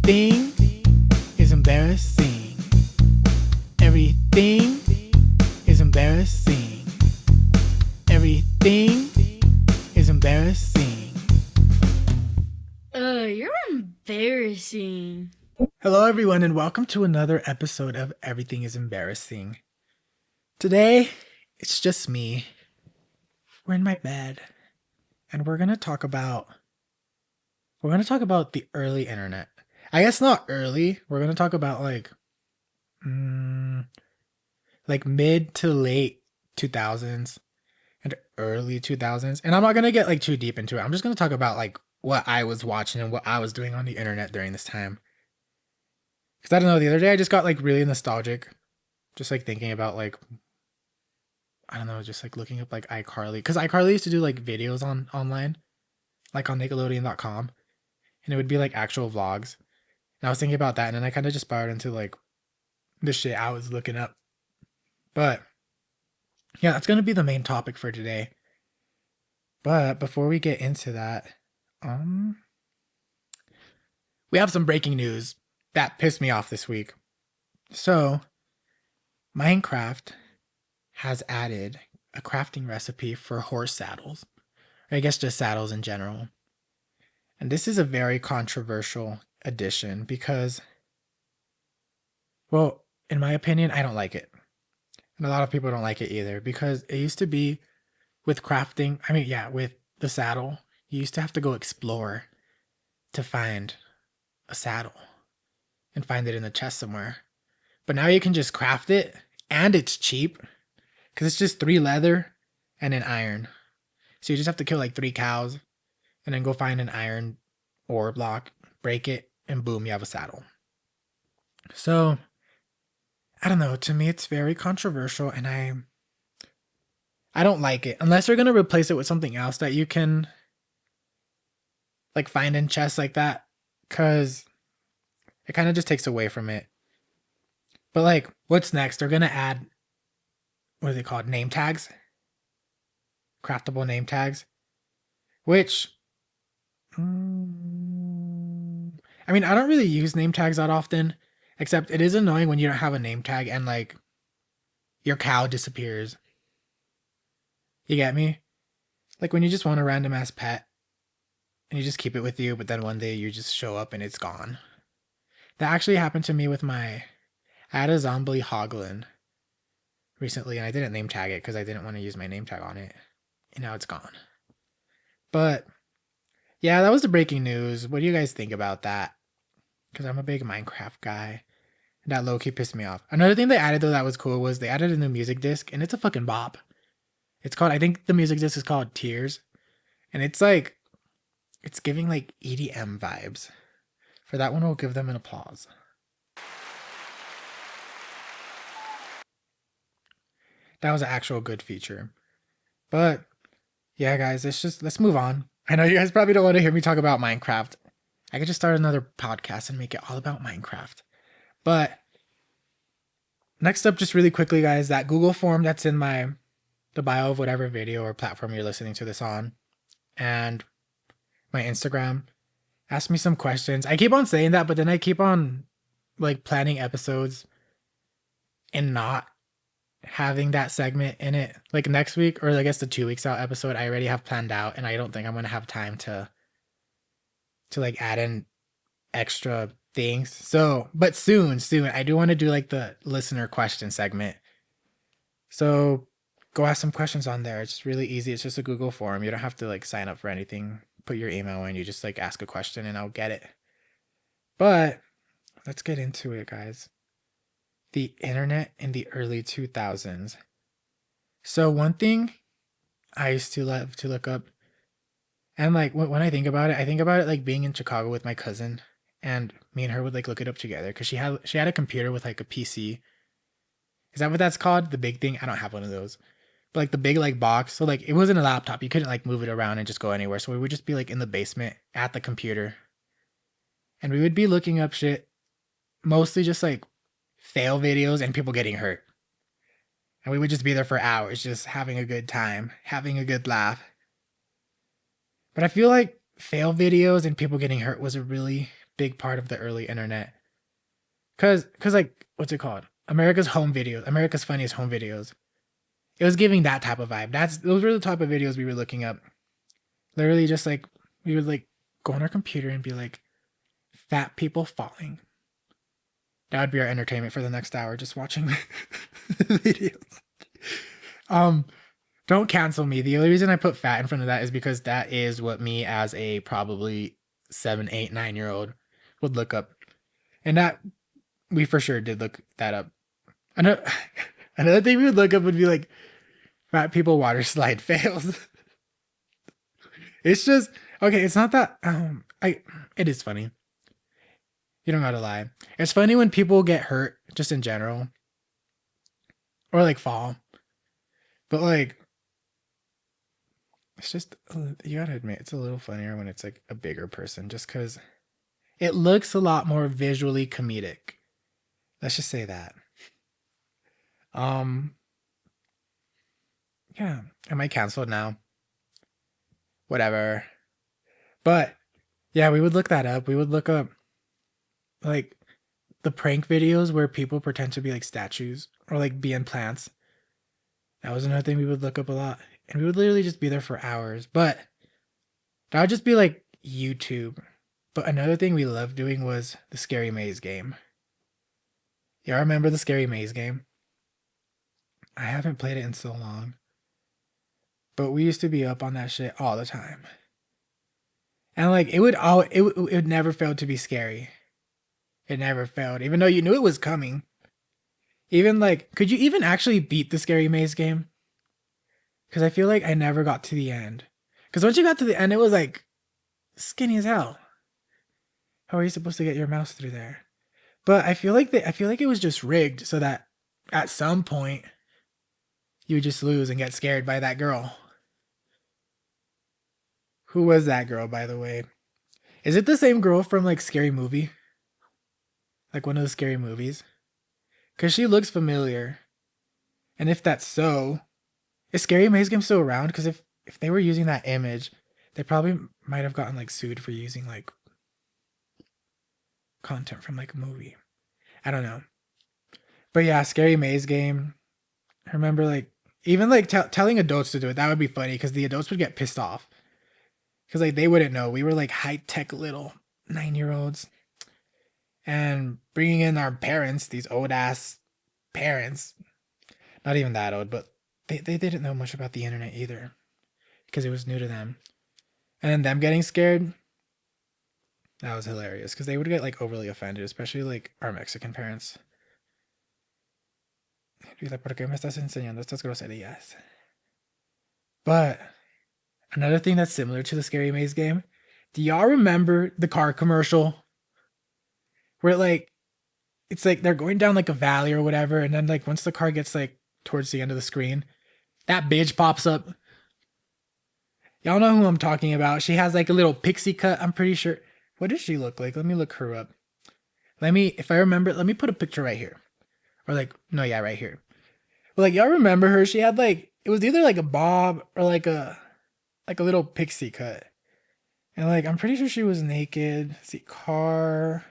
Everything is embarrassing. Everything is embarrassing. Everything is embarrassing. You're embarrassing. Hello, everyone, and welcome to another episode of Everything is Embarrassing. Today, it's just me. We're in my bed, and we're gonna talk about the early internet. I guess not early. We're gonna talk about like mid to late 2000s and early 2000s. And I'm not gonna get like too deep into it. I'm just gonna talk about like what I was watching and what I was doing on the internet during this time. Because I don't know, the other day I just got like really nostalgic, just like thinking about like, I don't know, just like looking up like iCarly. Because iCarly used to do like videos online, like on Nickelodeon.com, and it would be like actual vlogs. And I was thinking about that, and then I kind of just spiraled into like the shit I was looking up. But yeah, that's gonna be the main topic for today. But before we get into that, we have some breaking news that pissed me off this week. So, Minecraft has added a crafting recipe for horse saddles, or I guess just saddles in general. And this is a very controversial addition because, well, in my opinion, I don't like it. And a lot of people don't like it either because it used to be with crafting, with the saddle, you used to have to go explore to find a saddle and find it in the chest somewhere. But now you can just craft it, and it's cheap because it's just 3 leather and an iron. So you just have to kill like 3 cows and then go find an iron ore block, break it, and boom, you have a saddle. So, I don't know, to me it's very controversial, and I don't like it. Unless they're going to replace it with something else that you can like find in chests like that, because it kind of just takes away from it. But like, what's next? They're going to add, what are they called? Name tags? Craftable name tags? Which, I don't really use name tags that often, except it is annoying when you don't have a name tag and like your cow disappears. You get me? Like when you just want a random ass pet and you just keep it with you, but then one day you just show up and it's gone. That actually happened to me with I had a zombie hoglin recently, and I didn't name tag it because I didn't want to use my name tag on it. And now it's gone. But yeah, that was the breaking news. What do you guys think about that? Because I'm a big Minecraft guy. And that low-key pissed me off. Another thing they added though that was cool was they added a new music disc, and it's a fucking bop. It's called, I think the music disc is called Tears. And it's like, it's giving like EDM vibes. For that one, we'll give them an applause. That was an actual good feature. But yeah, guys, let's move on. I know you guys probably don't want to hear me talk about Minecraft. I could just start another podcast and make it all about Minecraft. But next up, just really quickly, guys, that Google form that's in the bio of whatever video or platform you're listening to this on, and my Instagram, ask me some questions. I keep on saying that, but then I keep on like planning episodes and not having that segment in it. Like next week, or I guess the 2 weeks out episode, I already have planned out, and I don't think I'm gonna have time to like add in extra things. So, but soon, I do want to do like the listener question segment. So go ask some questions on there. It's really easy. It's just a Google form. You don't have to like sign up for anything. Put your email in. You just like ask a question and I'll get it. But let's get into it, guys. The internet in the early 2000s. So one thing I used to love to look up, and like when I think about it like being in Chicago with my cousin, and me and her would like look it up together because she had a computer with like a PC. Is that what that's called? The big thing? I don't have one of those. But like the big like box. So like it wasn't a laptop. You couldn't like move it around and just go anywhere. So we would just be like in the basement at the computer. And we would be looking up shit, mostly just like fail videos and people getting hurt. And we would just be there for hours, just having a good time, having a good laugh. But I feel like fail videos and people getting hurt was a really big part of the early internet. Cause like what's it called? America's home videos, America's funniest home videos. It was giving that type of vibe. Those were the type of videos we were looking up. Literally just like we would like go on our computer and be like fat people falling. That would be our entertainment for the next hour, just watching videos. Um, don't cancel me. The only reason I put fat in front of that is because that is what me as a probably 7, 8, 9 year old would look up. And that we for sure did look that up. Another, another thing we would look up would be like fat people water slide fails. It's just okay, it's not that it is funny. You don't gotta lie. It's funny when people get hurt just in general. Or like fall. But like it's just you gotta admit it's a little funnier when it's like a bigger person just because it looks a lot more visually comedic. Let's just say that. Um yeah. Am I canceled now? Whatever. But yeah, we would look that up. We would look up like the prank videos where people pretend to be like statues or like be in plants. That was another thing we would look up a lot. And we would literally just be there for hours. But that would just be like YouTube. But another thing we loved doing was the Scary Maze game. Y'all remember the Scary Maze game? I haven't played it in so long. But we used to be up on that shit all the time. And like it would never fail to be scary. It never failed, even though you knew it was coming. Even like, could you even actually beat the Scary Maze game? Because I feel like I never got to the end. Because once you got to the end, it was like skinny as hell. How are you supposed to get your mouse through there? But I feel like it was just rigged so that at some point you would just lose and get scared by that girl. Who was that girl, by the way? Is it the same girl from like Scary Movie? Like one of the Scary Movies? Because she looks familiar. And if that's so, is Scary Maze game still around? Because if they were using that image, they probably might have gotten like sued for using like content from like a movie. I don't know. But yeah, Scary Maze game. I remember like even like telling adults to do it. That would be funny because the adults would get pissed off because like they wouldn't know. We were like high tech little 9-year-olds, and bringing in our parents, these old ass parents, not even that old, but they didn't know much about the internet either because it was new to them. And then them getting scared, that was hilarious because they would get like overly offended, especially like our Mexican parents. Be like, ¿por qué me estás enseñando estas groserías? But another thing that's similar to the Scary Maze game, do y'all remember the car commercial where like it's like they're going down like a valley or whatever, and then like once the car gets like towards the end of the screen, that bitch pops up. Y'all know who I'm talking about. She has like a little pixie cut, I'm pretty sure. What does she look like? Let me look her up. If I remember, let me put a picture right here. Or like, no, yeah, right here. Well, like y'all remember her? She had like, it was either like a bob or like a little pixie cut. And like, I'm pretty sure she was naked. Let's see, car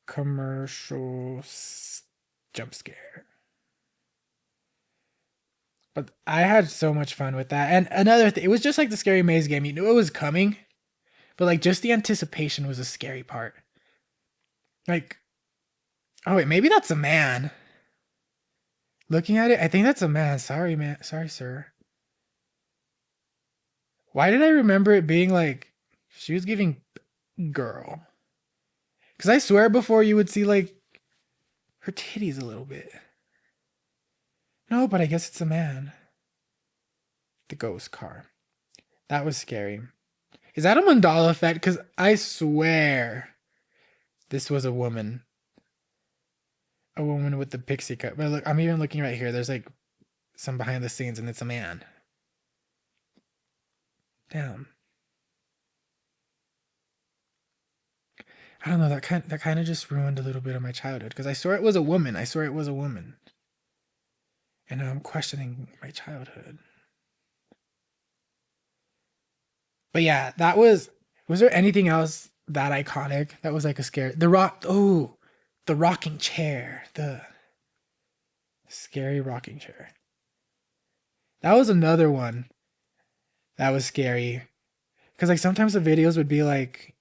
commercial jump scare. But I had so much fun with that. And another thing, it was just like the Scary Maze game. You knew it was coming, but like just the anticipation was a scary part. Like, oh wait, maybe that's a man. Looking at it, I think that's a man. Sorry, man. Sorry, sir. Why did I remember it being like she was giving girl? Because I swear before you would see like her titties a little bit. No, but I guess it's a man. The ghost car. That was scary. Is that a Mandela effect? Because I swear this was a woman. A woman with the pixie cut. But look, I'm even looking right here. There's like some behind the scenes and it's a man. Damn. I don't know, that kind of just ruined a little bit of my childhood because I swore it was a woman. I swore it was a woman. And now I'm questioning my childhood. But yeah, that was there anything else that iconic. That was like a scary. The rock. Oh, the rocking chair. The scary rocking chair. That was another one that was scary. Because like sometimes the videos would be like,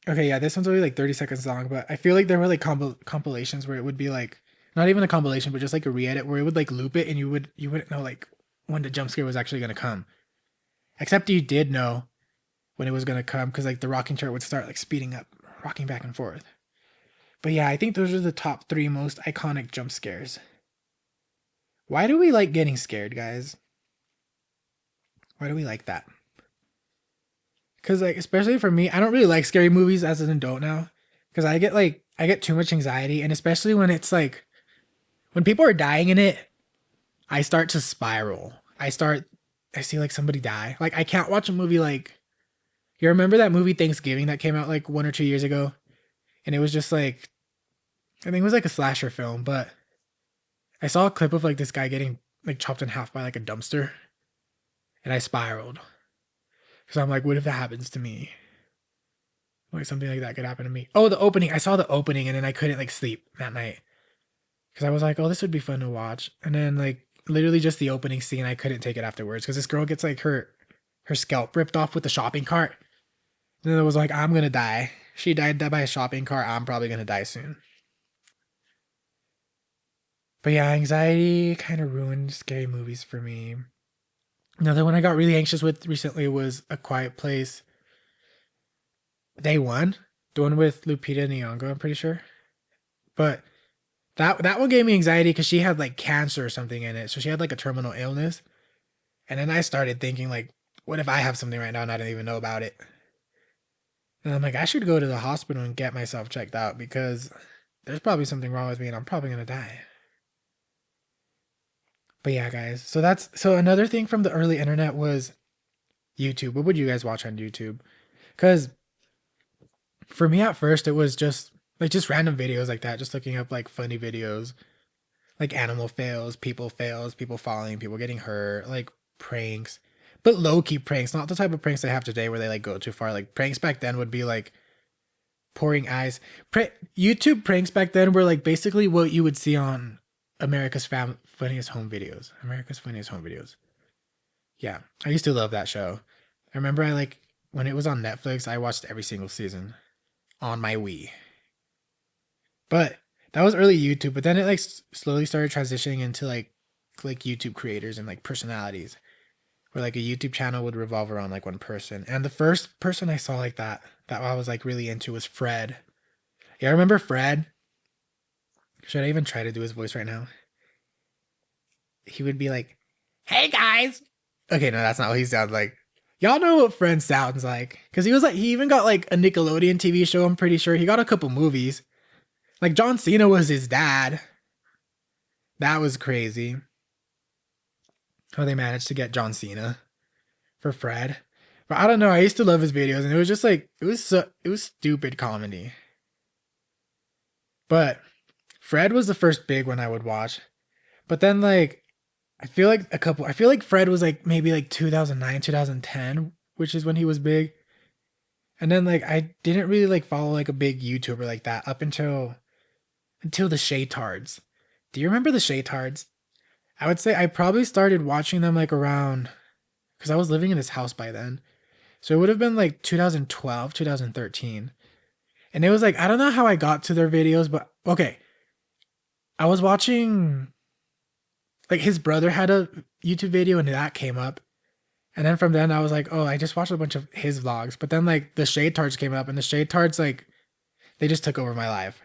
okay, yeah, this one's only like 30 seconds long, but I feel like there were like compilations where it would be like not even a compilation, but just like a re-edit where it would like loop it and you wouldn't know like when the jump scare was actually gonna come. Except you did know when it was gonna come because like the rocking chair would start like speeding up, rocking back and forth. But yeah, I think those are the top three most iconic jump scares. Why do we like getting scared, guys? Why do we like that? Because like especially for me, I don't really like scary movies as an adult now. Because I get too much anxiety, and especially when it's like when people are dying in it, I start to spiral. I see like somebody die. Like I can't watch a movie like you remember that movie Thanksgiving that came out like 1 or 2 years ago, and it was just like I think it was like a slasher film, but I saw a clip of like this guy getting like chopped in half by like a dumpster, and I spiraled because I'm like, what if that happens to me? Like something like that could happen to me. Oh, the opening! I saw the opening, and then I couldn't like sleep that night because I was like, oh, this would be fun to watch, and then like literally just the opening scene, I couldn't take it afterwards because this girl gets like her scalp ripped off with the shopping cart. And then it was like, I'm gonna die. She died by a shopping cart. I'm probably gonna die soon. But yeah, anxiety kind of ruined scary movies for me. Another one I got really anxious with recently was A Quiet Place. Day one, the one with Lupita Nyong'o, I'm pretty sure. But that one gave me anxiety because she had like cancer or something in it, so she had like a terminal illness. And then I started thinking like, what if I have something right now and I don't even know about it? And I'm like, I should go to the hospital and get myself checked out because there's probably something wrong with me and I'm probably gonna die. But yeah, guys. So another thing from the early internet was YouTube. What would you guys watch on YouTube? Because for me at first it was just random videos like that, just looking up like funny videos, like animal fails, people falling, people getting hurt, like pranks. But low key pranks, not the type of pranks they have today where they like go too far. Like pranks back then would be like pouring ice. YouTube pranks back then were like basically what you would see on Funniest Home Videos. America's Funniest Home Videos. Yeah, I used to love that show. I remember I like when it was on Netflix, I watched every single season on my Wii. But that was early YouTube, but then it like slowly started transitioning into like YouTube creators and like personalities. Where like a YouTube channel would revolve around like one person. And the first person I saw like that I was like really into was Fred. Yeah, I remember Fred. Should I even try to do his voice right now? He would be like, "Hey guys." Okay, no, that's not what he sounds like. Y'all know what Fred sounds like. Cause he even got like a Nickelodeon TV show, I'm pretty sure. He got a couple movies. Like John Cena was his dad. That was crazy. How they managed to get John Cena for Fred. But I don't know. I used to love his videos, and it was just like it was stupid comedy. But Fred was the first big one I would watch. But then like I feel like Fred was like maybe like 2009, 2010, which is when he was big. And then like I didn't really like follow like a big YouTuber like that up until the Shaytards. Do you remember the Shaytards? I would say I probably started watching them like around because I was living in this house by then. So it would have been like 2012, 2013. And it was like, I don't know how I got to their videos, but okay. I was watching, like, his brother had a YouTube video and that came up. And then from then I was like, oh, I just watched a bunch of his vlogs. But then like the Shade Tards came up and the Shade Tards, like, they just took over my life.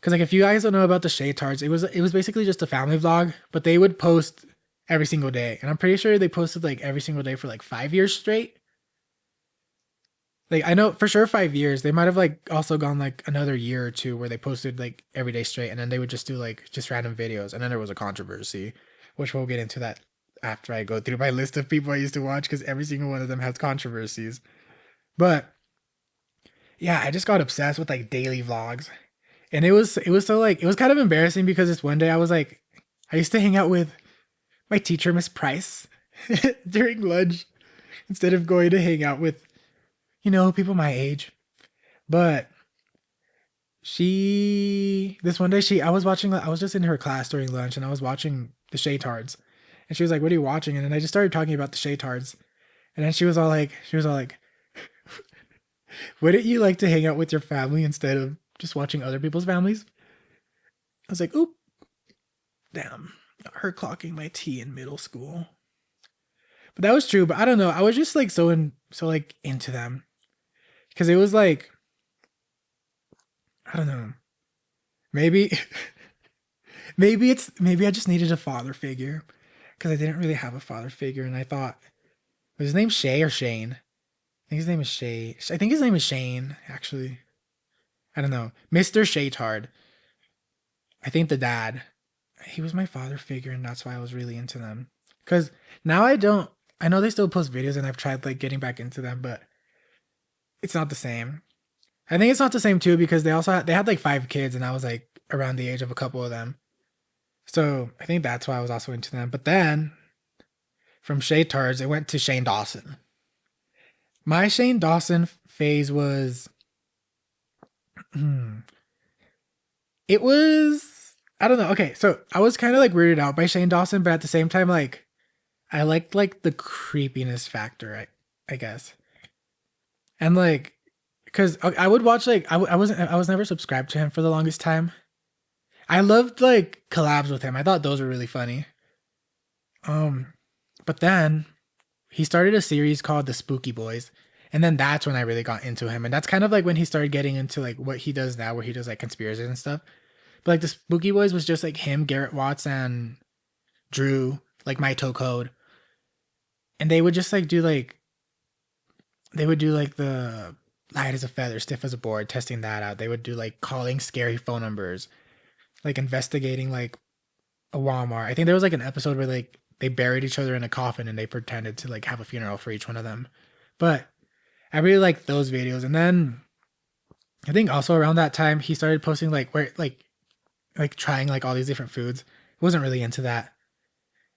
Cause like if you guys don't know about the Shade Tards, it was basically just a family vlog, but they would post every single day. And I'm pretty sure they posted like every single day for like 5 years straight. Like I know for sure 5 years. They might have like also gone like another year or two where they posted like every day straight, and then they would just do like just random videos. And then there was a controversy, which we'll get into that after I go through my list of people I used to watch because every single one of them has controversies. But yeah, I just got obsessed with like daily vlogs. And it was so like it was kind of embarrassing because this one day I was like I used to hang out with my teacher, Miss Price, during lunch instead of going to hang out with, you know, people my age. But this one day, I was just in her class during lunch and I was watching the Shaytards. And she was like, "What are you watching?" And then I just started talking about the Shaytards. And then she was all like, "Wouldn't you like to hang out with your family instead of just watching other people's families?" I was like, "Oop, damn, her clocking my tea in middle school." But that was true. But I don't know. I was just like so like into them because it was like, I don't know. Maybe maybe I just needed a father figure because I didn't really have a father figure, and I thought, was his name Shay or Shane? I think his name is Shay. I think his name is Shane, actually. I don't know. Mr. Shaytard. I think the dad. He was my father figure, and that's why I was really into them. Because now I don't. I know they still post videos, and I've tried like getting back into them, but it's not the same. I think it's not the same too because they had like 5 kids, and I was like around the age of a couple of them. So I think that's why I was also into them. But then from Shaytards, it went to Shane Dawson. My Shane Dawson phase was, it was, I don't know. Okay, so I was kind of like weirded out by Shane Dawson, but at the same time, like I liked like the creepiness factor, I guess, and like because I would watch like I was never subscribed to him for the longest time. I loved like collabs with him. I thought those were really funny. Um, but then he started a series called The Spooky Boys. And then that's when I really got into him. And that's kind of like when he started getting into like what he does now, where he does like conspiracies and stuff. But like The Spooky Boys was just like him, Garrett Watts, and Drew, like My Toe Code. And they would just like they would do like the light as a feather, stiff as a board, testing that out. They would do like calling scary phone numbers, like investigating like a Walmart. I think there was like an episode where like they buried each other in a coffin and they pretended to like have a funeral for each one of them. But I really liked those videos. And then I think also around that time he started posting like where like trying like all these different foods. Wasn't really into that.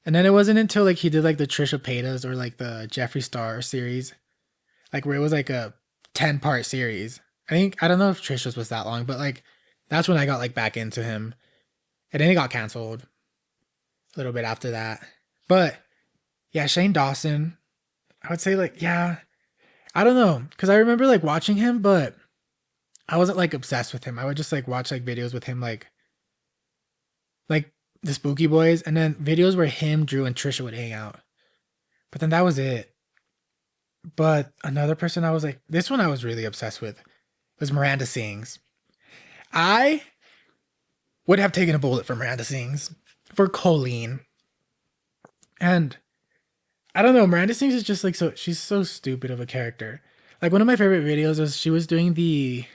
And then it wasn't until like he did like the Trisha Paytas or like the Jeffree Star series, like where it was like a 10-part series. I don't know if Trisha's was that long, but like that's when I got like back into him. And then he got canceled a little bit after that. But yeah, Shane Dawson, I would say like, yeah, I don't know. Cause I remember like watching him, but I wasn't like obsessed with him. I would just like watch like videos with him, like the Spooky Boys, and then videos where him, Drew, and Trisha would hang out. But then that was it. But another person I was like, this one I was really obsessed with was Miranda Sings. I would have taken a bullet for Miranda Sings for Colleen. And I don't know, Miranda Sings is just like she's so stupid of a character. Like one of my favorite videos was she was doing the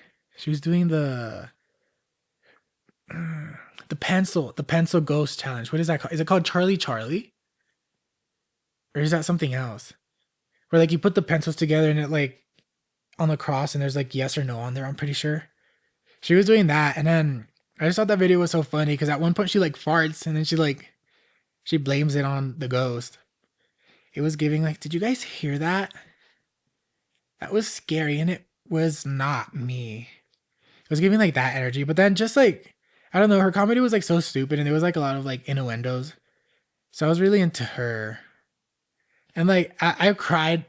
pencil ghost challenge. What is that called? Is it called Charlie Charlie? Or is that something else? Where like you put the pencils together and it like on the cross and there's like yes or no on there, I'm pretty sure. She was doing that, and then I just thought that video was so funny because at one point she like farts and then she blames it on the ghost. It was giving like, did you guys hear that? That was scary, and it was not me. It was giving like that energy, but then just like, I don't know, her comedy was like so stupid and there was like a lot of like innuendos. So I was really into her. And like I cried.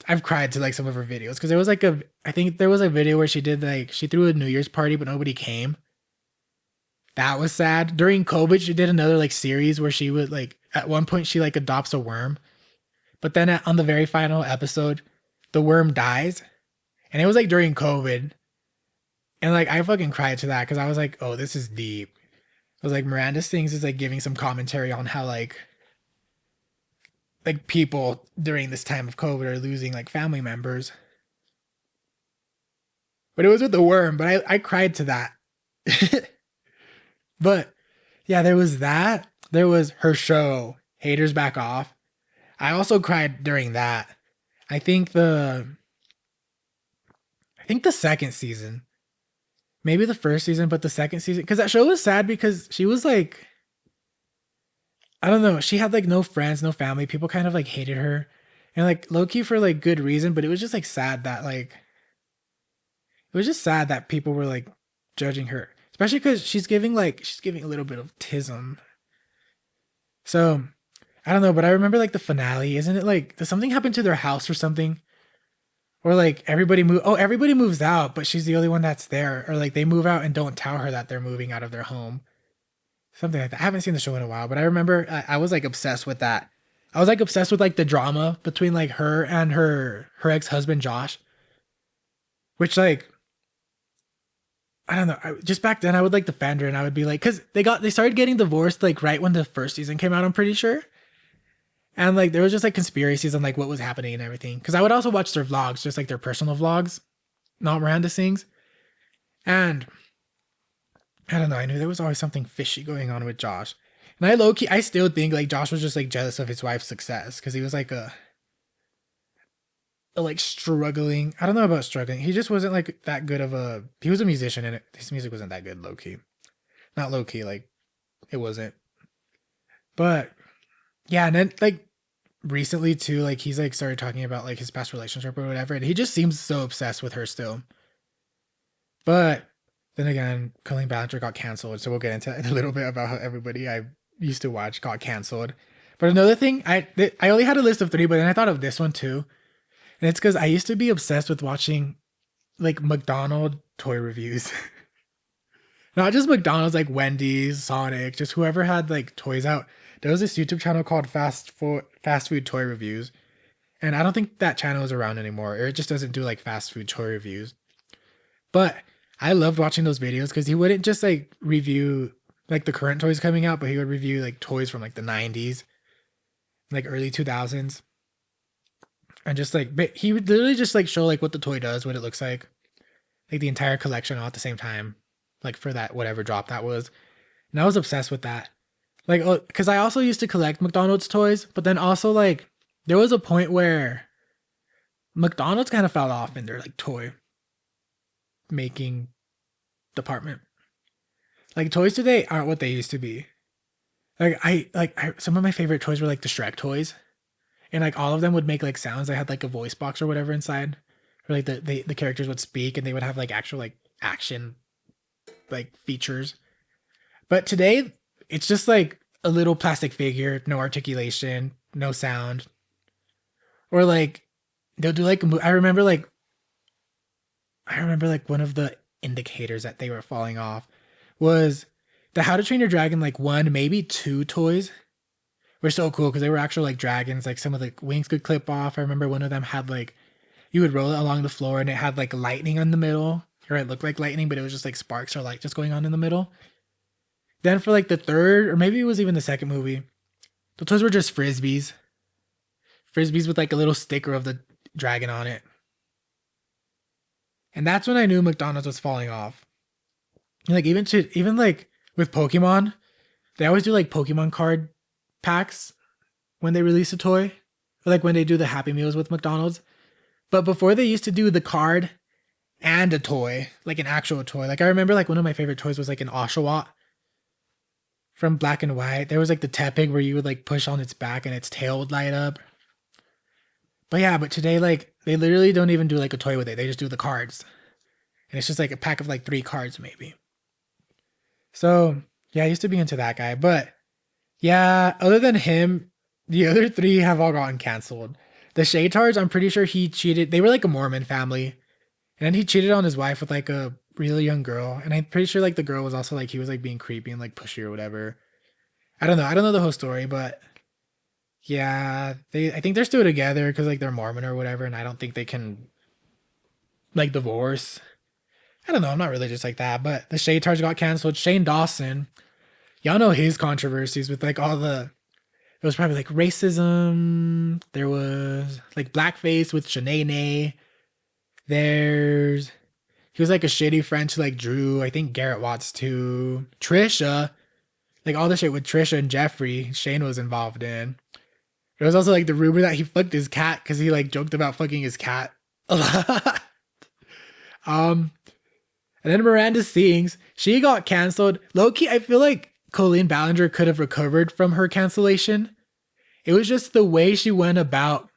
I've cried to like some of her videos because there was like I think there was a video where she did like she threw a New Year's party but nobody came. That was sad. During COVID, she did another like series where she would like at one point she like adopts a worm, but then on the very final episode, the worm dies, and it was like during COVID, and like I fucking cried to that because I was like, oh, this is deep. I was like, Miranda Sings is like giving some commentary on how like people during this time of COVID are losing like family members. But it was with the worm, but I cried to that. But yeah, there was that. There was her show, Haters Back Off. I also cried during that. I think the I think the second season. Maybe the first season, but the second season, because that show was sad because she was like, I don't know, she had like no friends, no family. People kind of like hated her, and like low key for like good reason, but it was just like sad that like It was just sad that people were like judging her, especially because she's giving a little bit of tism. So I don't know, but I remember like the finale. Isn't it like does something happen to their house or something? Or like everybody moves out, but she's the only one that's there. Or like they move out and don't tell her that they're moving out of their home. Something like that. I haven't seen the show in a while, but I remember I was like obsessed with that. I was like obsessed with like the drama between like her and her ex husband Josh, which like I don't know. Just back then, I would like defend her, and I would be like, because they started getting divorced like right when the first season came out. I'm pretty sure, and like there was just like conspiracies on like what was happening and everything. Because I would also watch their vlogs, just like their personal vlogs, not Miranda sings, and I don't know. I knew there was always something fishy going on with Josh, and I still think like Josh was just like jealous of his wife's success because he was like a like struggling. I don't know about struggling. He just wasn't like that good of a. He was a musician, and his music wasn't that good, low key. Not low key, like it wasn't. But yeah, and then like recently too, like he's like started talking about like his past relationship or whatever, and he just seems so obsessed with her still. But then again, Colleen Ballinger got canceled, so we'll get into a little bit about how everybody I used to watch got canceled. But another thing, I only had a list of three, but then I thought of this one too, and it's because I used to be obsessed with watching like McDonald toy reviews. Not just McDonald's, like Wendy's, Sonic, just whoever had like toys out. There was this YouTube channel called Fast Food Toy Reviews, and I don't think that channel is around anymore, or it just doesn't do like fast food toy reviews. But I loved watching those videos because he wouldn't just like review like the current toys coming out, but he would review like toys from like the 90s, like early 2000s. And just like, but he would literally just like show like what the toy does, what it looks like the entire collection all at the same time, like for that whatever drop that was. And I was obsessed with that. Like, because I also used to collect McDonald's toys, but then also like there was a point where McDonald's kind of fell off in their like toy making department. Like toys today aren't what they used to be. Like I some of my favorite toys were like the Shrek toys, and like all of them would make like sounds. They had like a voice box or whatever inside, or like the characters would speak and they would have like actual like action like features. But today it's just like a little plastic figure, no articulation, no sound, or like they'll do like I remember like one of the indicators that they were falling off was the How to Train Your Dragon like one maybe two toys were so cool because they were actual like dragons. Like some of the wings could clip off. I remember one of them had like you would roll it along the floor and it had like lightning in the middle, or it looked like lightning, but it was just like sparks or light just going on in the middle. Then for like the third, or maybe it was even the second movie, the toys were just frisbees. Frisbees with like a little sticker of the dragon on it. And that's when I knew McDonald's was falling off. Like even like with Pokemon, they always do like Pokemon card packs when they release a toy. Or like when they do the Happy Meals with McDonald's. But before they used to do the card and a toy, like an actual toy. Like I remember like one of my favorite toys was like an Oshawott from Black and White. There was like the Tepig where you would like push on its back and its tail would light up. But yeah, but today like they literally don't even do like a toy with it. They just do the cards. And it's just like a pack of like 3 cards maybe. So yeah, I used to be into that guy. But yeah, other than him, the other 3 have all gotten canceled. The Shaytards, I'm pretty sure he cheated. They were like a Mormon family. And then he cheated on his wife with like a really young girl. And I'm pretty sure like the girl was also like he was like being creepy and like pushy or whatever. I don't know. I don't know the whole story, but yeah, I think they're still together because like they're Mormon or whatever, and I don't think they can like divorce. I don't know. I'm not religious like that, but the Shaytards got canceled. Shane Dawson, y'all know his controversies with like all the. It was probably like racism. There was like blackface with Shanae. There's he was like a shitty friend to like Drew. I think Garrett Watts too. Trisha, like all the shit with Trisha and Jeffrey, Shane was involved in. There was also like the rumor that he fucked his cat because he like joked about fucking his cat a lot. And then Miranda Sings, she got canceled. Low-key, I feel like Colleen Ballinger could have recovered from her cancellation. It was just the way she went about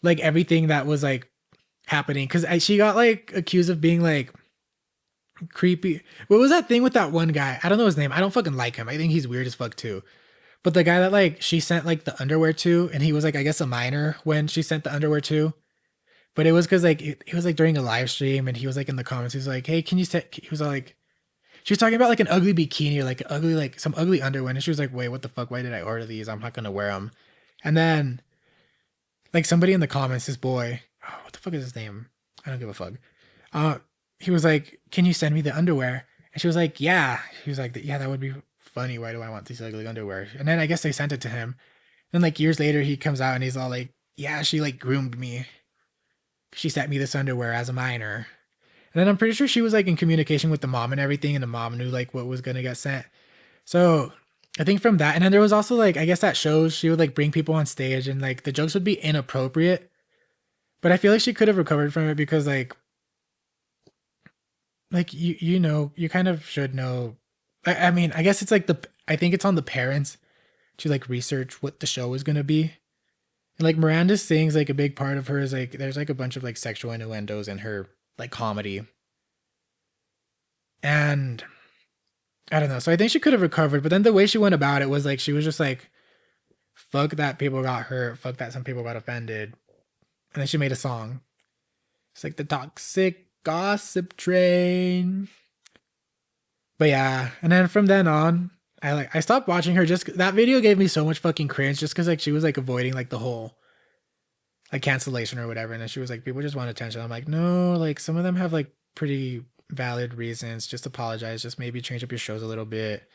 like everything that was like happening because she got like accused of being like creepy. What was that thing with that one guy? I don't know his name. I don't fucking like him. I think he's weird as fuck too. But the guy that like she sent like the underwear to, and he was like I guess a minor when she sent the underwear to. But it was because like it was like during a live stream, and he was like in the comments. He was like, "Hey, can you set?" He was like, she was talking about like an ugly bikini or like ugly like some ugly underwear, and she was like, "Wait, what the fuck? Why did I order these? I'm not gonna wear them." And then like somebody in the comments, this boy, oh, what the fuck is his name? I don't give a fuck. Uh, he was like, "Can you send me the underwear?" And she was like, "Yeah." He was like, "Yeah, that would be funny. Why do I want these ugly underwear?" And then I guess they sent it to him. And like years later, he comes out and he's all like, "Yeah, she like groomed me. She sent me this underwear as a minor." And then I'm pretty sure she was like in communication with the mom and everything, and the mom knew like what was gonna get sent. So I think from that, and then there was also like I guess that shows she would like bring people on stage and like the jokes would be inappropriate. But I feel like she could have recovered from it because like you know you kind of should know. I mean I guess it's like I think it's on the parents to like research what the show is gonna be. And like Miranda sings like a big part of her is like there's like a bunch of like sexual innuendos in her like comedy. And I don't know. So I think she could have recovered, but then the way she went about it was like she was just like, fuck that people got hurt, fuck that some people got offended. And then she made a song. It's like the toxic gossip train. But yeah, and then from then on, I stopped watching her just that video gave me so much fucking cringe just because like she was like avoiding like the whole like cancellation or whatever. And then she was like, people just want attention. I'm like, no, like some of them have like pretty valid reasons. Just apologize. Just maybe change up your shows a little bit.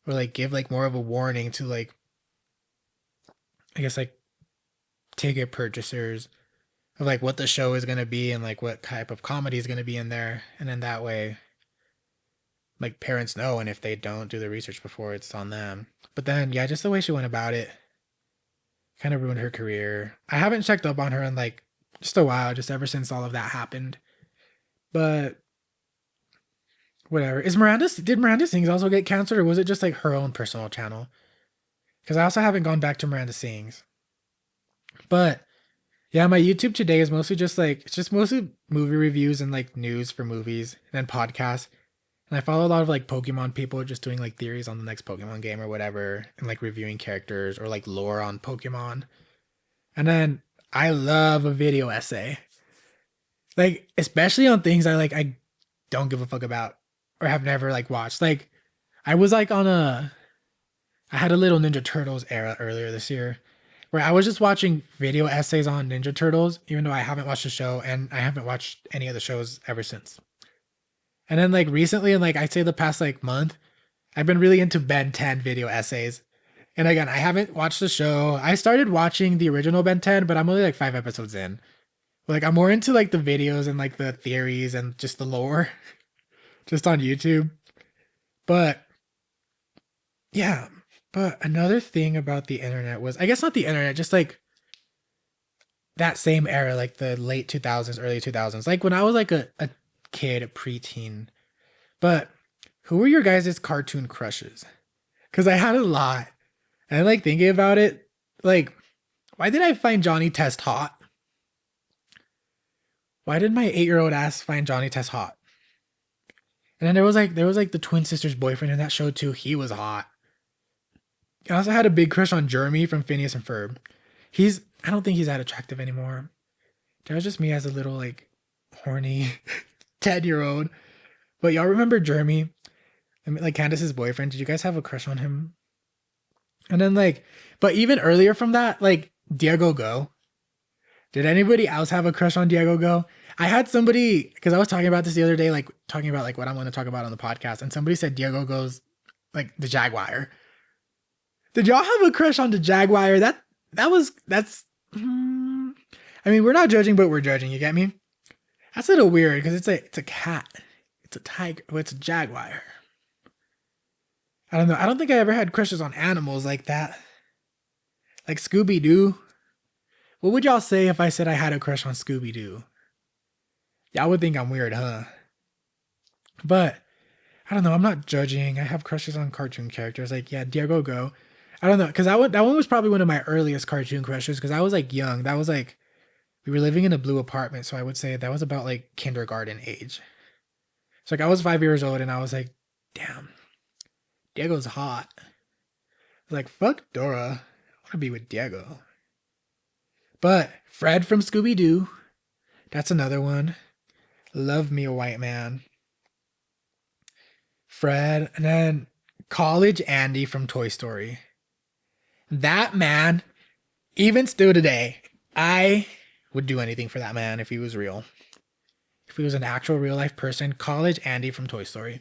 Or like give like more of a warning to like I guess like ticket purchasers of like what the show is gonna be and like what type of comedy is gonna be in there. And then that way like parents know, and if they don't do the research before, it's on them. But then yeah, just the way she went about it kind of ruined her career. I haven't checked up on her in like just a while, just ever since all of that happened. But whatever. Did Miranda Sings also get canceled, or was it just like her own personal channel? Because I also haven't gone back to Miranda Sings. But yeah, my YouTube today is mostly just like it's just mostly movie reviews and like news for movies and then podcasts. And I follow a lot of like Pokemon people just doing like theories on the next Pokemon game or whatever, and like reviewing characters or like lore on Pokemon. And then I love a video essay. Like, especially on things I don't give a fuck about or have never like watched. Like I was like I had a little Ninja Turtles era earlier this year where I was just watching video essays on Ninja Turtles, even though I haven't watched the show and I haven't watched any of the shows ever since. And then like recently, and like I'd say the past like month, I've been really into Ben 10 video essays. And again, I haven't watched the show. I started watching the original Ben 10, but I'm only like 5 episodes in. Like I'm more into like the videos and like the theories and just the lore just on YouTube. But yeah, but another thing about the internet was I guess not the internet, just like that same era, like the late 2000s, early 2000s. Like when I was like a kid, a preteen. But who were your guys' cartoon crushes? Because I had a lot. And I like thinking about it. Like, why did I find Johnny Test hot? Why did my 8-year-old ass find Johnny Test hot? And then there was like the twin sister's boyfriend in that show too. He was hot. I also had a big crush on Jeremy from Phineas and Ferb. I don't think he's that attractive anymore. That was just me as a little like horny 10-year-old. But y'all remember Jeremy? I mean, like Candace's boyfriend. Did you guys have a crush on him? And then like, but even earlier from that, like Diego Go. Did anybody else have a crush on Diego Go? I had somebody, because I was talking about this the other day, like talking about like what I'm going to talk about on the podcast, and somebody said Diego Go's like the Jaguar. Did y'all have a crush on the Jaguar? That's. I mean, we're not judging, but we're judging. You get me? That's a little weird because it's a cat, it's a tiger, well, it's a jaguar. I don't know. I don't think I ever had crushes on animals like that. Like Scooby Doo. What would y'all say if I said I had a crush on Scooby Doo? Y'all would think I'm weird, huh? But I don't know. I'm not judging. I have crushes on cartoon characters. Like, yeah, Diego Go. I don't know. Because that one was probably one of my earliest cartoon crushes because I was like young. That was like We were living in a blue apartment, so I would say that was about like kindergarten age. So like I was 5 years old and I was like, damn, Diego's hot. I was like, fuck Dora. I want to be with Diego. But Fred from Scooby Doo, that's another one. Love me a white man. Fred, and then College Andy from Toy Story. That man, even still today, I would do anything for that man if he was real. If he was an actual real life person, College Andy from Toy Story.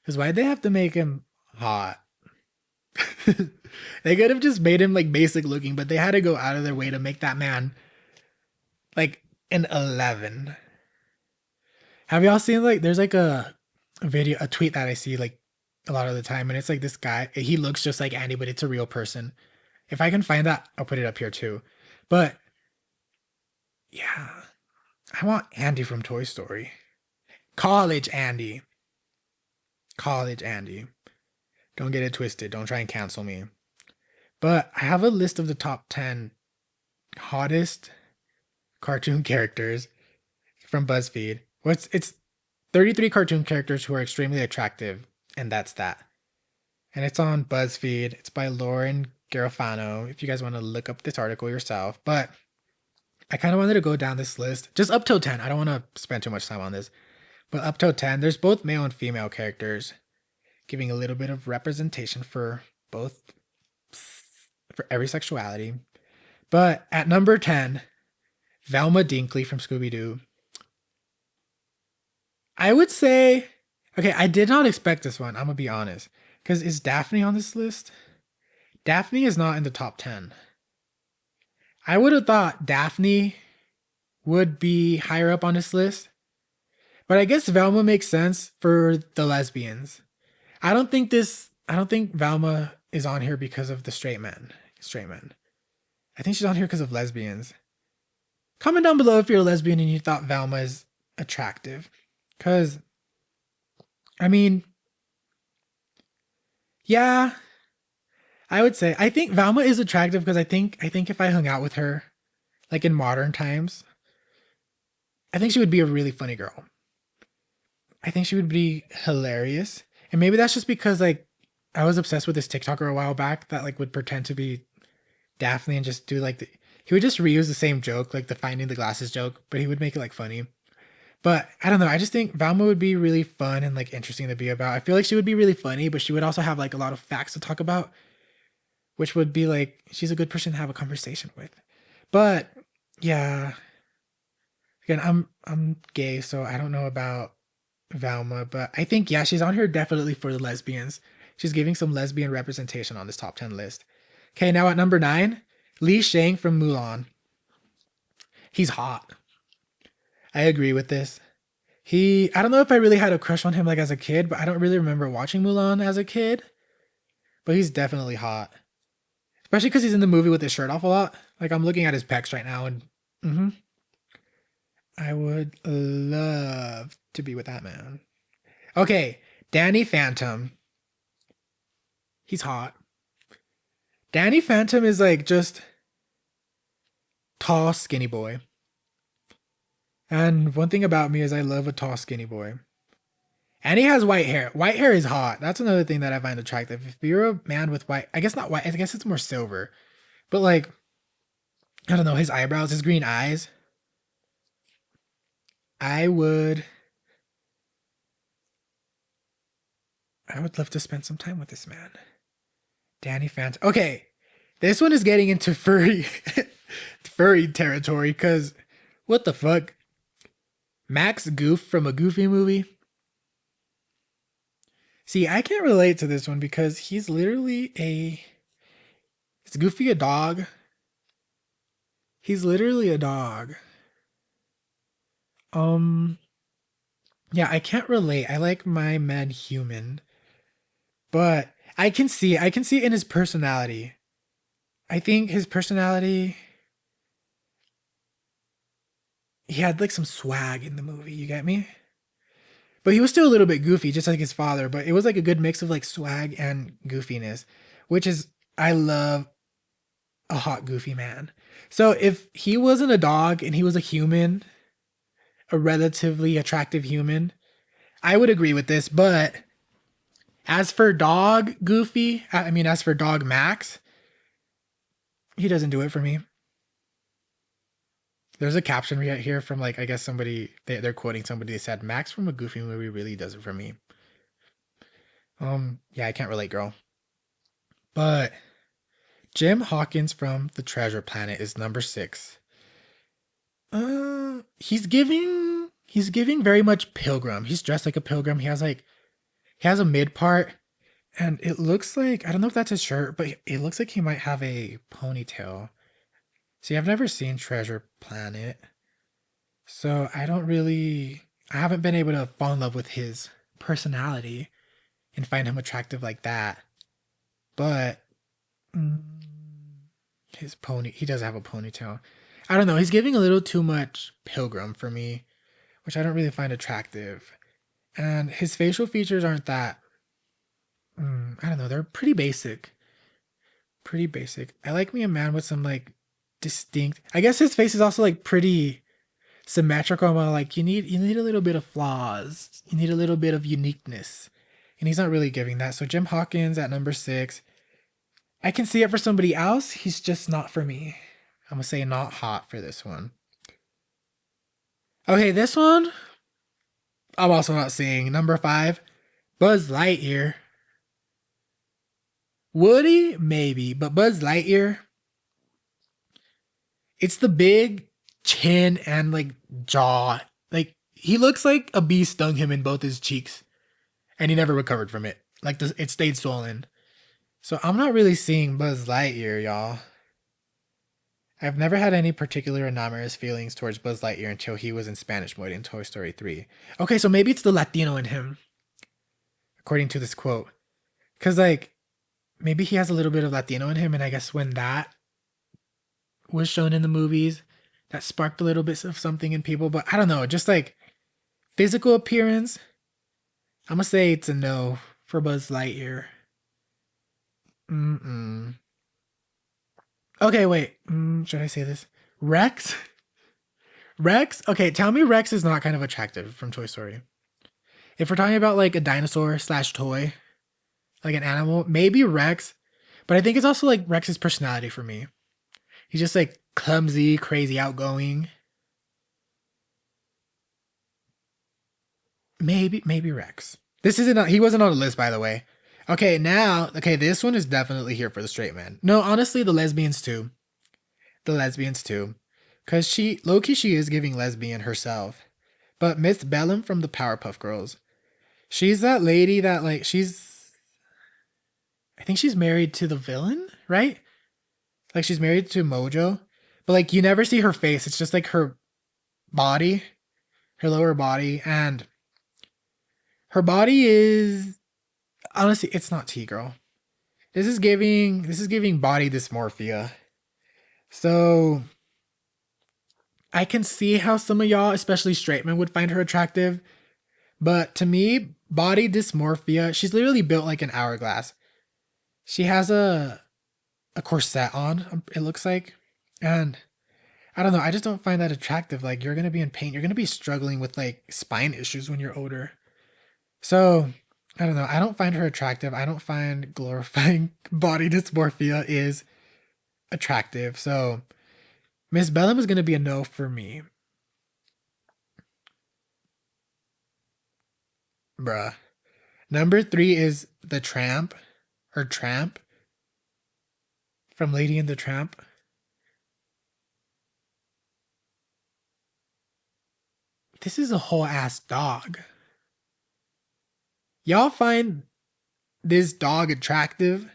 Because why'd they have to make him hot? They could have just made him like basic looking, but they had to go out of their way to make that man like an 11. Have y'all seen like there's like a video, a tweet that I see like a lot of the time, and it's like this guy, he looks just like Andy, but it's a real person. If I can find that, I'll put it up here too. But yeah, I want Andy from Toy Story. College Andy. College Andy. Don't get it twisted. Don't try and cancel me. But I have a list of the top 10 hottest cartoon characters from Buzzfeed. It's 33 cartoon characters who are extremely attractive, and that's that. And it's on Buzzfeed. It's by Lauren Garofano, if you guys want to look up this article yourself. But I kind of wanted to go down this list, just up till 10. I don't want to spend too much time on this. But up till 10, there's both male and female characters, giving a little bit of representation for both, for every sexuality. But at number 10, Velma Dinkley from Scooby Doo. I would say, okay, I did not expect this one. I'm going to be honest. Because is Daphne on this list? Daphne is not in the top 10. I would have thought Daphne would be higher up on this list. But I guess Velma makes sense for the lesbians. I don't think Velma is on here because of the straight men. I think she's on here because of lesbians. Comment down below if you're a lesbian and you thought Velma is attractive. Because, I mean, yeah, I would say, I think Velma is attractive because I think if I hung out with her, like in modern times, I think she would be a really funny girl. I think she would be hilarious. And maybe that's just because like I was obsessed with this TikToker a while back that like would pretend to be Daphne and just do like he would just reuse the same joke, like the finding the glasses joke, but he would make it like funny. But I don't know. I just think Velma would be really fun and like interesting to be about. I feel like she would be really funny, but she would also have like a lot of facts to talk about, which would be like she's a good person to have a conversation with. But yeah, again, I'm gay, so I don't know about Velma, but I think yeah, she's on here definitely for the lesbians. She's giving some lesbian representation on this top 10 list. Okay, now at number 9, Li Shang from Mulan. He's hot. I agree with this. I don't know if I really had a crush on him like as a kid, but I don't really remember watching Mulan as a kid. But he's definitely hot. Especially because he's in the movie with his shirt off a lot. Like I'm looking at his pecs right now and I would love to be with that man. Okay, Danny Phantom. He's hot. Danny Phantom is like just tall, skinny boy. And one thing about me is I love a tall, skinny boy. And he has white hair. White hair is hot. That's another thing that I find attractive. If you're a man with white, I guess not white, I guess it's more silver. But like, I don't know, his eyebrows, his green eyes. I would love to spend some time with this man. Danny Phantom. Okay, this one is getting into furry territory because what the fuck? Max Goof from a Goofy movie. See, I can't relate to this one because he's literally is Goofy a dog? He's literally a dog. Yeah, I can't relate. I like my men human. But I can see it in his personality. I think his personality, he had like some swag in the movie, you get me? But he was still a little bit goofy, just like his father, but it was like a good mix of like swag and goofiness, which is I love a hot, goofy man. So if he wasn't a dog and he was a human, a relatively attractive human, I would agree with this. But as for dog Goofy, I mean, as for dog Max, he doesn't do it for me. There's a caption right here from like I guess somebody they're quoting somebody. They said Max from a Goofy movie really does it for me. Yeah, I can't relate, girl. But Jim Hawkins from the Treasure Planet is number 6. He's giving very much pilgrim. He's dressed like a pilgrim. He has a mid part, and it looks like I don't know if that's his shirt, but it looks like he might have a ponytail. See, I've never seen Treasure Planet, so I haven't been able to fall in love with his personality and find him attractive like that. But mm, he does have a ponytail. I don't know. He's giving a little too much pilgrim for me, which I don't really find attractive. And his facial features aren't that. I don't know. They're pretty basic. Pretty basic. I like me a man with some like distinct. I guess his face is also like pretty symmetrical. But like you need a little bit of flaws. You need a little bit of uniqueness, and he's not really giving that. So Jim Hawkins at number 6. I can see it for somebody else. He's just not for me. I'm gonna say not hot for this one. Okay, this one I'm also not seeing. Number 5, Buzz Lightyear. Woody, maybe, but Buzz Lightyear, it's the big chin and like jaw. Like he looks like a bee stung him in both his cheeks, and he never recovered from it. Like it stayed swollen. So I'm not really seeing Buzz Lightyear, y'all. I've never had any particular enamourous feelings towards Buzz Lightyear until he was in Spanish mode in Toy Story 3. Okay, so maybe it's the Latino in him, according to this quote. Because, like, maybe he has a little bit of Latino in him, and I guess when that was shown in the movies, that sparked a little bit of something in people. But I don't know, just like physical appearance, I'm gonna say it's a no for Buzz Lightyear. Mm-mm. Okay, wait. Should I say this? Rex? Rex? Okay, tell me Rex is not kind of attractive from Toy Story. If we're talking about like a dinosaur slash toy, like an animal, maybe Rex. But I think it's also like Rex's personality for me. He's just like clumsy, crazy, outgoing. Maybe Rex. This isn't. He wasn't on the list, by the way. Okay, this one is definitely here for the straight man. No, honestly, the lesbians too. The lesbians too. Cause she is giving lesbian herself. But Miss Bellum from the Powerpuff Girls, she's that lady that like I think she's married to the villain, right? Like she's married to Mojo, but like you never see her face. It's just like her body, her lower body, and her body is honestly, it's not T girl. This is giving body dysmorphia. So I can see how some of y'all, especially straight men, would find her attractive. But to me, body dysmorphia, she's literally built like an hourglass. She has a corset on, it looks like. And I don't know, I just don't find that attractive. Like you're gonna be in pain. You're gonna be struggling with like spine issues when you're older. So I don't know. I don't find her attractive. I don't find glorifying body dysmorphia is attractive. So Miss Bellum is gonna be a no for me. Bruh. Number 3 is the Tramp or Tramp from Lady and the Tramp. This is a whole ass dog. Y'all find this dog attractive?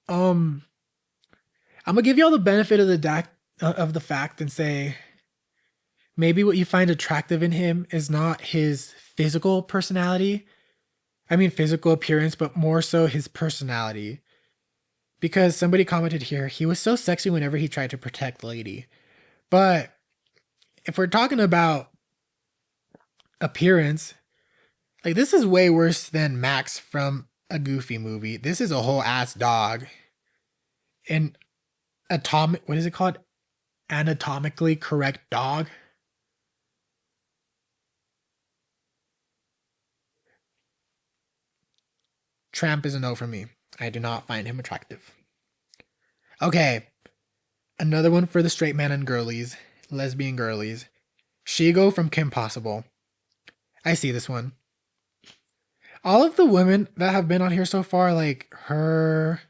Um, I'm gonna give y'all the benefit of the fact and say maybe what you find attractive in him is not his physical personality. I mean physical appearance, but more so his personality. Because somebody commented here, he was so sexy whenever he tried to protect the lady. But if we're talking about appearance, like this is way worse than Max from a Goofy movie. This is a whole ass dog. An what is it called? Anatomically correct dog. Tramp is a no for me. I do not find him attractive. Okay, another one for the straight man and girlies, lesbian girlies. Shigo from Kim Possible. I see this one. All of the women that have been on here so far, like her,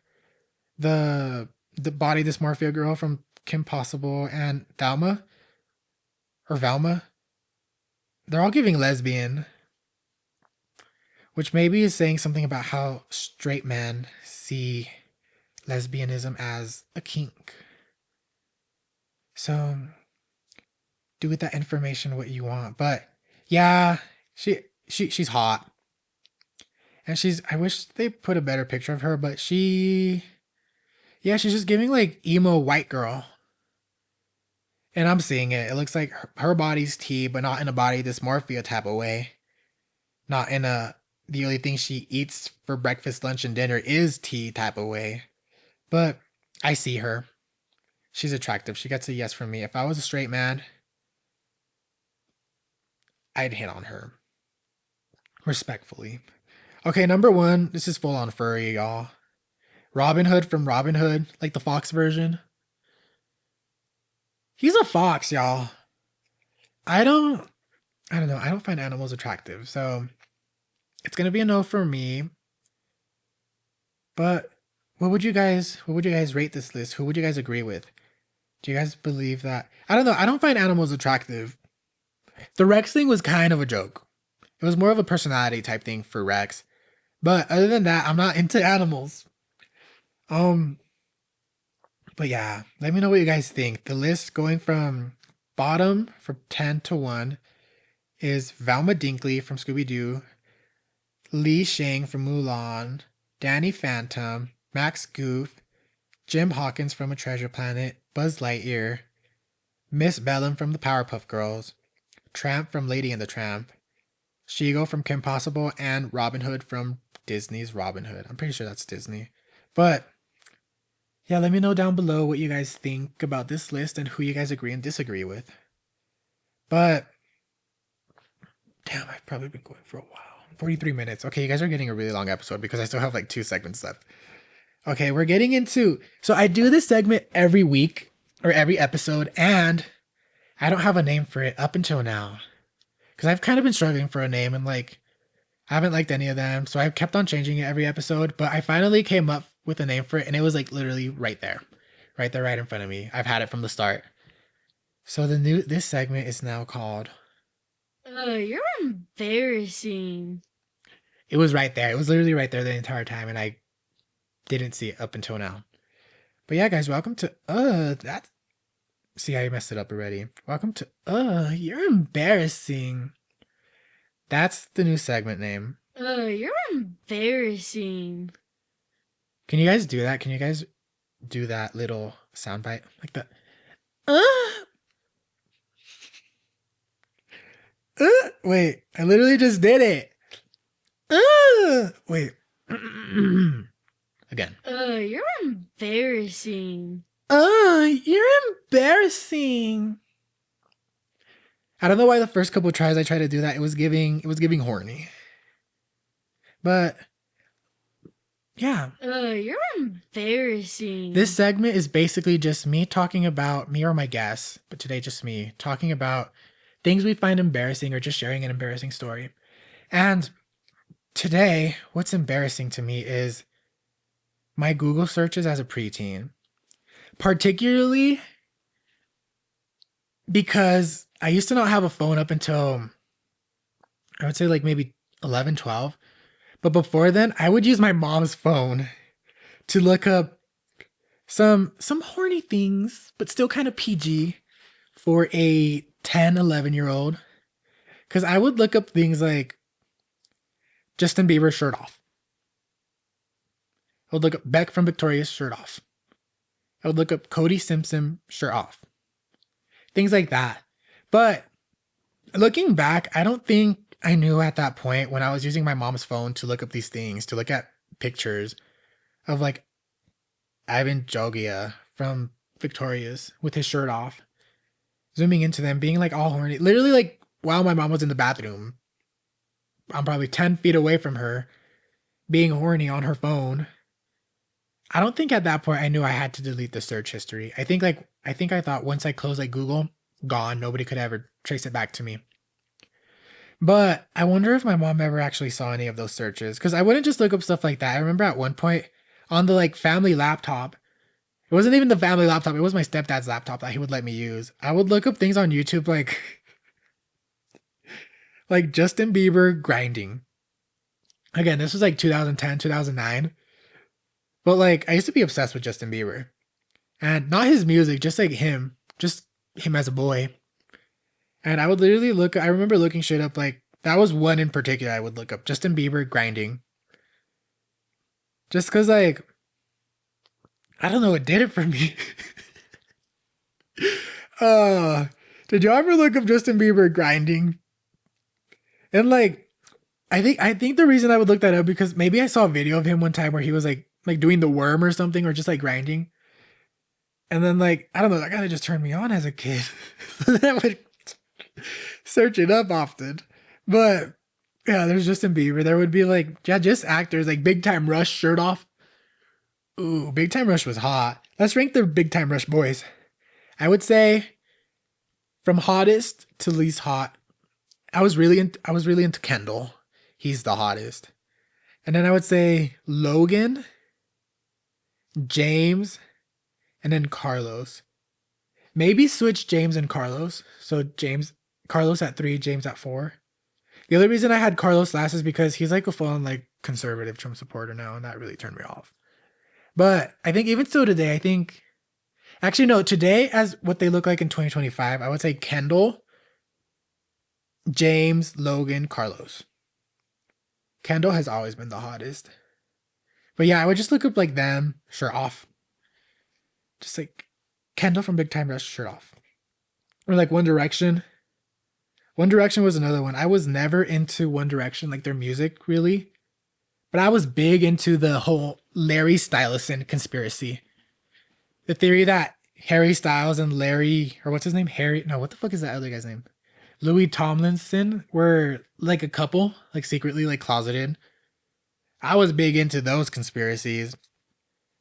the body dysmorphia girl from Kim Possible, and Valma, they're all giving lesbian, which maybe is saying something about how straight men see lesbianism as a kink. So do with that information what you want. But yeah, she's hot. And I wish they put a better picture of her, but she's just giving like emo white girl. And I'm seeing it. It looks like her body's tea, but not in a body dysmorphia type of way. Not in the only thing she eats for breakfast, lunch, and dinner is tea type of way. But I see her. She's attractive. She gets a yes from me. If I was a straight man, I'd hit on her. Respectfully. Okay, number one. This is full on furry, y'all. Robin Hood from Robin Hood, like the fox version. He's a fox, y'all. I don't know. I don't find animals attractive, so it's gonna be a no for me. But what would you guys rate this list? Who would you guys agree with? Do you guys believe that? I don't know. I don't find animals attractive. The Rex thing was kind of a joke. It was more of a personality type thing for Rex. But other than that, I'm not into animals. But yeah, let me know what you guys think. The list going from bottom from 10 to 1 is Velma Dinkley from Scooby-Doo, Li Shang from Mulan, Danny Phantom, Max Goof, Jim Hawkins from A Treasure Planet, Buzz Lightyear, Miss Bellum from the Powerpuff Girls, Tramp from Lady and the Tramp, Shigo from Kim Possible, and Robin Hood from Disney's Robin Hood. I'm pretty sure that's Disney. But yeah, let me know down below what you guys think about this list and who you guys agree and disagree with. But damn, I've probably been going for a while. 43 minutes. Okay, you guys are getting a really long episode because I still have like 2 segments left. Okay, we're getting into... So I do this segment every week or every episode, and I don't have a name for it up until now. Because I've kind of been struggling for a name, and like, I haven't liked any of them, so I've kept on changing it every episode, but I finally came up with a name for it, and it was like literally right there. Right there, right in front of me. I've had it from the start. So this segment is now called... You're embarrassing. It was right there. It was literally right there the entire time, and I didn't see it up until now. But yeah, guys, welcome to that's... See, I messed it up already. Welcome to you're embarrassing. That's the new segment name. You're embarrassing. Can you guys do that? Can you guys do that little soundbite like that? Wait, I literally just did it. Wait. Again. You're embarrassing. You're embarrassing. I don't know why the first couple tries I tried to do that, it was giving horny. But yeah. You're embarrassing. This segment is basically just me talking about me or my guests, but today just me talking about things we find embarrassing or just sharing an embarrassing story. And today, what's embarrassing to me is my Google searches as a preteen. Particularly because I used to not have a phone up until, I would say like maybe 11, 12. But before then, I would use my mom's phone to look up some horny things, but still kind of PG for a 10, 11-year-old. Because I would look up things like Justin Bieber shirt off. I would look up Beck from Victoria's shirt off. I would look up Cody Simpson shirt off. Things like that. But looking back, I don't think I knew at that point when I was using my mom's phone to look up these things, to look at pictures of like Ivan Jogia from Victorious with his shirt off, zooming into them, being like all horny. Literally, like while my mom was in the bathroom, I'm probably 10 feet away from her, being horny on her phone. I don't think at that point I knew I had to delete the search history. I thought once I closed like Google, gone, nobody could ever trace it back to me. But I wonder if my mom ever actually saw any of those searches because I wouldn't just look up stuff like that. I remember at one point on the like family laptop, it wasn't even the family laptop, it was my stepdad's laptop that he would let me use. I would look up things on YouTube like like Justin Bieber grinding. Again, this was like 2010, 2009. But like I used to be obsessed with Justin Bieber. And not his music, just him as a boy. And I would literally I remember looking shit up like that was one in particular I would look up, Justin Bieber grinding. Just cuz like I don't know, it did it for me. uh did you ever look up Justin Bieber grinding? And like I think the reason I would look that up because maybe I saw a video of him one time where he was like doing the worm or something or just like grinding. And then like I don't know, that kind of just turned me on as a kid. That would search it up often. But yeah, there's Justin Bieber. There would be like yeah, just actors like Big Time Rush shirt off. Ooh, Big Time Rush was hot. Let's rank the Big Time Rush boys. I would say from hottest to least hot. I was really into Kendall. He's the hottest. And then I would say Logan, James, and then Carlos. Maybe switch James and Carlos. So Carlos at 3, James at 4. The other reason I had Carlos last is because he's like a full-on like conservative Trump supporter now, and that really turned me off. But I think even still today, I think actually no, today as what they look like in 2025, I would say Kendall, James, Logan, Carlos. Kendall has always been the hottest. But yeah, I would just look up like them, shirt off. Just like Kendall from Big Time Rush, shirt off. Or like One Direction. One Direction was another one. I was never into One Direction, like their music really. But I was big into the whole Larry Stylison conspiracy. The theory that Harry Styles and Larry, or what's his name? Harry, no, what the fuck is that other guy's name? Louis Tomlinson were like a couple, like secretly like closeted. I was big into those conspiracies.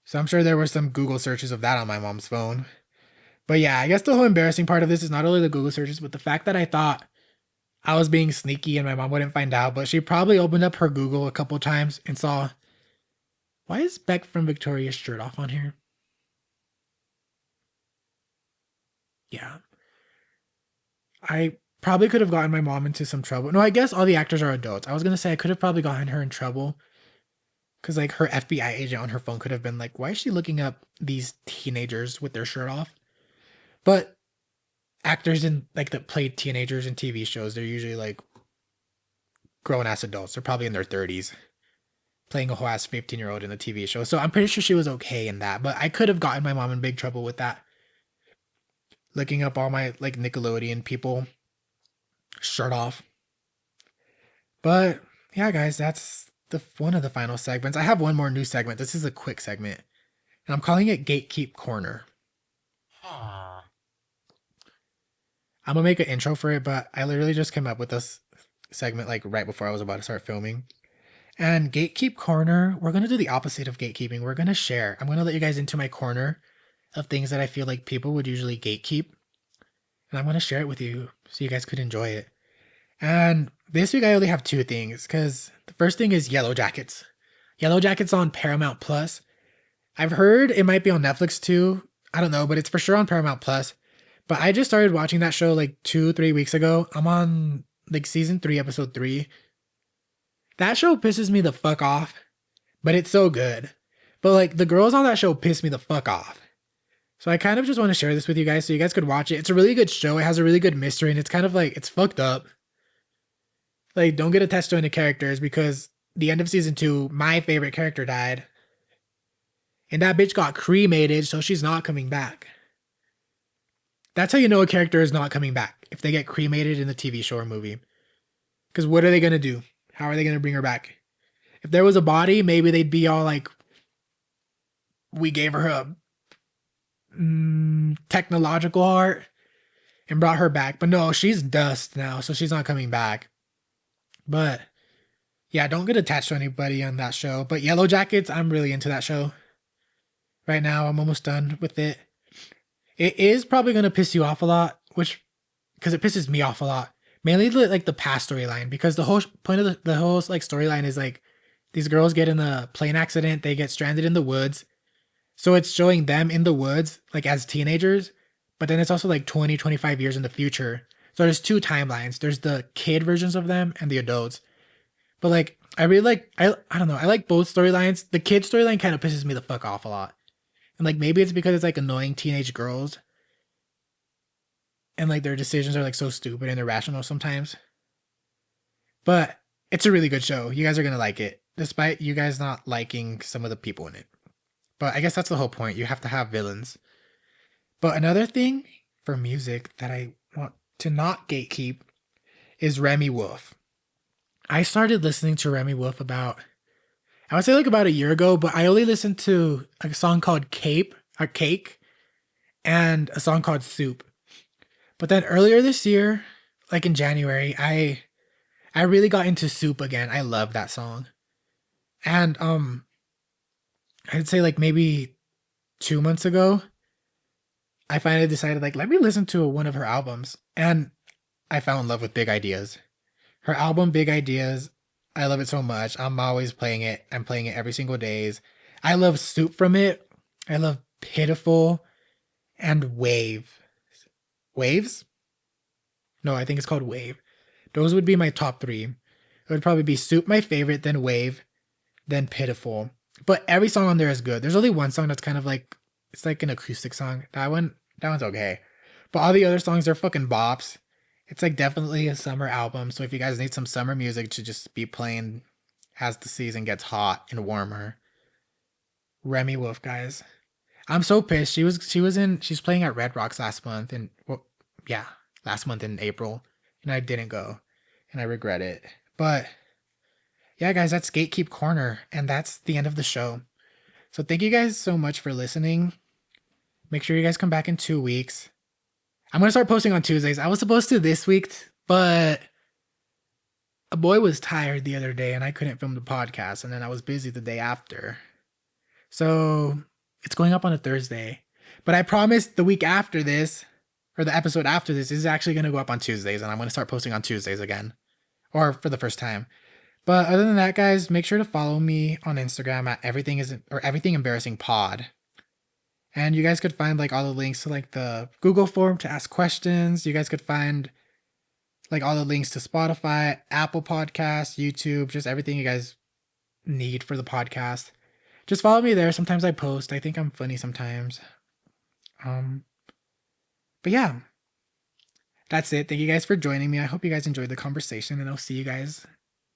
So I'm sure there were some Google searches of that on my mom's phone. But yeah, I guess the whole embarrassing part of this is not only the Google searches, but the fact that I thought I was being sneaky and my mom wouldn't find out, but she probably opened up her Google a couple times and saw, why is Beck from Victoria's shirt off on here? Yeah. I probably could have gotten my mom into some trouble. No, I guess all the actors are adults. I was going to say I could have probably gotten her in trouble because like her FBI agent on her phone could have been like, why is she looking up these teenagers with their shirt off? But actors in like that play teenagers in TV shows, they're usually like grown ass adults. They're probably in their 30s playing a whole ass 15-year-old in the TV show. So I'm pretty sure she was okay in that. But I could have gotten my mom in big trouble with that. Looking up all my like Nickelodeon people shirt off. But yeah, guys, that's the one of the final segments. I have one more new segment. This is a quick segment. And I'm calling it Gatekeep Corner. I'm gonna make an intro for it, but I literally just came up with this segment like right before I was about to start filming. And Gatekeep Corner, we're gonna do the opposite of gatekeeping. We're gonna share. I'm gonna let you guys into my corner of things that I feel like people would usually gatekeep. And I'm gonna share it with you so you guys could enjoy it. And this week I only have two things, because the first thing is Yellow Jackets. Yellow Jackets on Paramount Plus. I've heard it might be on Netflix too. I don't know, but it's for sure on Paramount Plus. But I just started watching that show like 2-3 weeks ago. I'm on like season 3, episode 3. That show pisses me the fuck off, but it's so good. But like the girls on that show piss me the fuck off. So I kind of just want to share this with you guys so you guys could watch it. It's a really good show. It has a really good mystery and it's kind of like, it's fucked up. Like, don't get attached to any characters because the end of season 2, my favorite character died. And that bitch got cremated, so she's not coming back. That's how you know a character is not coming back, if they get cremated in the TV show or movie. Because what are they going to do? How are they going to bring her back? If there was a body, maybe they'd be all like, we gave her a technological heart and brought her back. But no, she's dust now, so she's not coming back. But yeah, don't get attached to anybody on that show. But Yellow Jackets, I'm really into that show. Right now, I'm almost done with it. It is probably going to piss you off a lot, because it pisses me off a lot. Mainly like the past storyline, because the whole point of the whole like storyline is like these girls get in a plane accident, they get stranded in the woods. So it's showing them in the woods like as teenagers, but then it's also like 20, 25 years in the future. So there's two timelines. There's the kid versions of them and the adults. But like I really like I don't know, I like both storylines. The kid storyline kind of pisses me the fuck off a lot. And like maybe it's because it's like annoying teenage girls. And like their decisions are like so stupid and irrational sometimes. But it's a really good show. You guys are gonna like it, despite you guys not liking some of the people in it. But I guess that's the whole point. You have to have villains. But another thing for music that I want to not gatekeep is Remy Wolf. I started listening to Remy Wolf about a year ago, but I only listened to a song called Cake and a song called Soup. But then earlier this year, like in January, I really got into Soup again. I love that song. And I'd say like maybe 2 months ago, I finally decided like let me listen to one of her albums, and I fell in love with Big Ideas. Her album Big Ideas, I love it so much. I'm always playing it. I'm playing it every single days. I love Soup from it. I love Pitiful and Wave. Waves? No, I think it's called Wave. Those would be my top three. It would probably be Soup, my favorite, then Wave, then Pitiful. But every song on there is good. There's only one song that's kind of like, it's like an acoustic song. That one's okay. But all the other songs are fucking bops. It's like definitely a summer album. So if you guys need some summer music to just be playing as the season gets hot and warmer, Remy Wolf, guys. I'm so pissed. She's playing at Red Rocks last month, and last month in April, and I didn't go, and I regret it. But yeah, guys, that's Gatekeep Corner, and that's the end of the show. So thank you guys so much for listening. Make sure you guys come back in 2 weeks. I'm gonna start posting on Tuesdays. I was supposed to this week, but a boy was tired the other day, and I couldn't film the podcast, and then I was busy the day after. So it's going up on a Thursday. But I promise the week after this, or the episode after this, is actually going to go up on Tuesdays. And I'm going to start posting on Tuesdays again. Or for the first time. But other than that, guys, make sure to follow me on Instagram at Everything Embarrassing Pod. And you guys could find like all the links to like the Google form to ask questions. You guys could find like all the links to Spotify, Apple Podcasts, YouTube, just everything you guys need for the podcast. Just follow me there. Sometimes I post. I think I'm funny sometimes. But yeah, that's it. Thank you guys for joining me. I hope you guys enjoyed the conversation, and I'll see you guys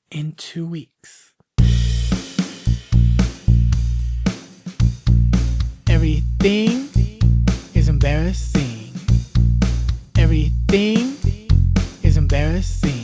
in 2 weeks. Everything is embarrassing. Everything is embarrassing.